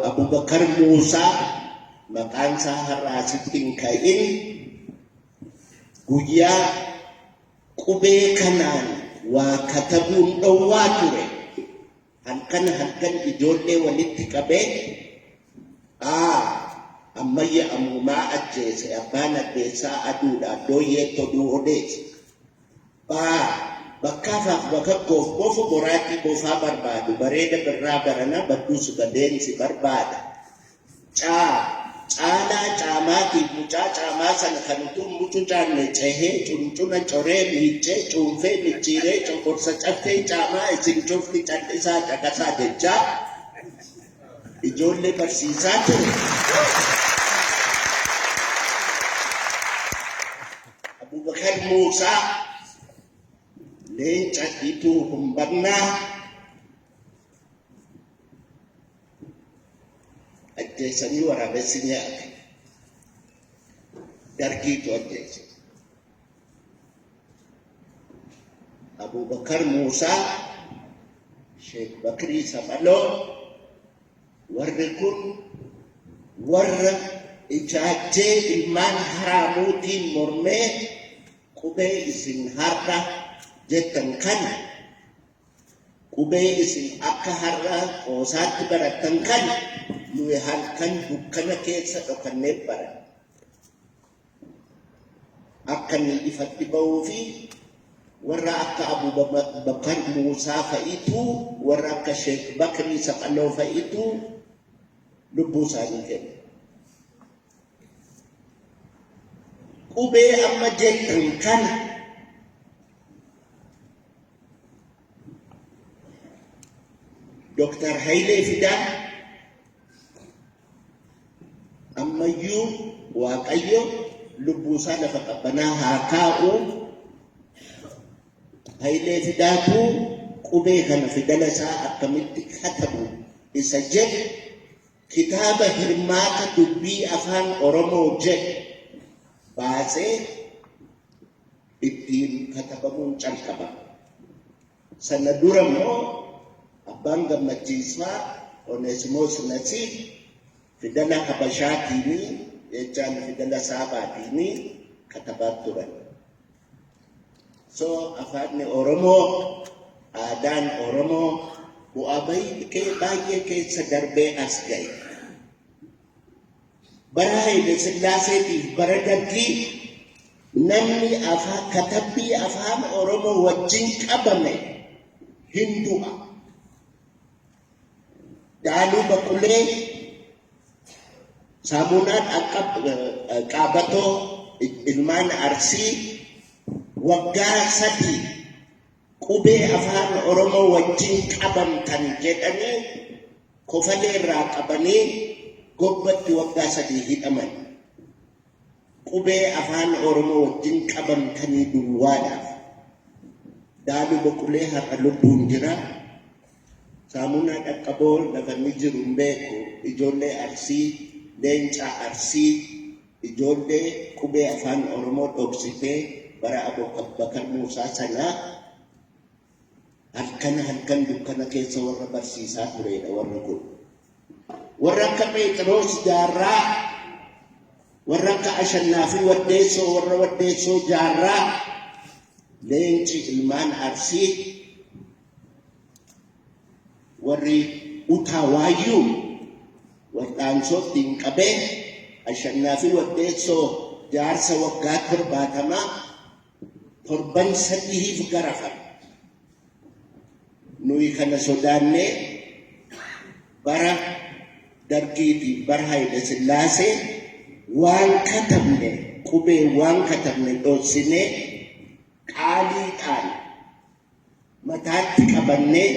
Abubakar Musa maqaan isaa har'aasitti hin ka'in guyyaa qubee kanaan waa katabuun dhowwaa ture. Halkan ijoollee walitti qabee ammayya ammumaa ajjeese abbaan addeessaa aduudhaan dooyyee toduu odeesse. Bakkaafaaf bakka bofu boraatti bofaa barbaadu bareeda birraa barana badduus badeensi barbaada. Caalaa caamaatiif mucaa caamaa sana kan utuu mucucaanne cehee cuncuna coree miicee cuunfee micciiree coqorsa caffee caamaa isin cufti callisaa caqasaa jechaa ijoollee barsiisaa ture. Abubakar Musaa leenca itu humbannaa ajjeesanii waraabessi nyaate. Dargiitu ajjeese. Abubakar Musaa, Sheekh Bakrii Sabaloo, warri kun warra ijaajjee ilmaan haraamuutiin mormee qubee isin har'a jettan kana qubee isin akka har'a qoosaatti barattan kana nuyi halkan dukkana keessa dhokannee baran akka ni ifatti ba'uu fi warra akka Abubakar Musaa fa'itu warra akka Sheekh Bakrii Sabaloo fa'itu lubbuu isaanii kenna. Qubee amma jettan kana Dr. Hayilee Fidaa ammayyuu Waaqayyo lubbuu isaa lafa qabbanaa haa kaa'u. Hayilee Fidaatu qubee kana fidala isaa akkamitti katabu isa jedhu kitaaba hirmaata dubbii afaan Oromoo jedhu baasee ittiin katabamuun calqaba. Sana dura immoo abbaan gammachiisaa Oneesimoos Nasiib fidala Habashaatiini jechaan fidala Saabaatiini katabaa turan. So afaan Oromoo aadaan Oromoo bu'aa baay'ee keessa darbee as ga'e. Bara Haile Sillaaseetiif bara Dargii namni katabbii afaan Oromoo wajjin qabame hin du'a. Daaluu Baqulee, Saamunaan Qaabatoo ilmaan Arsii waggaa 3 qubee afaan Oromoo wajjin qabamtan jedhanii kofalee irraa qabanii gobbatti waggaa 3 hidhaman. Qubee afaan Oromoo wajjin qabamtanii duwwaadhaaf. Daaluu Baqulee har'a lubbuun jira. Saamunaa Dhaqqaboo lafa inni jiru hin beeku. Ijoollee Arsii, leencaa Arsii, ijoollee qubee afaan Oromoo dhoksitee bara Abubakar Musaa sanaa halkan dukkana keessa warra barsiisaa turedha warri kun. Warra akka Phexros Jaarraa, warra akka Ashannaafi Waddeessoo, warra Waddeessoo Jaarraa, leenci ilmaan Arsii, warri Utawaayyuu Waldaansootti hin qabee Ashannaafi Waddeessoo jaarsa waggaa 70 torban 3 garafan. Nuyi kana sodaannee bara Dargiitiif bara Haile Sillaasee waan katabne qubee waan katabne dhoorsinee qaaliidhaan mataatti qabannee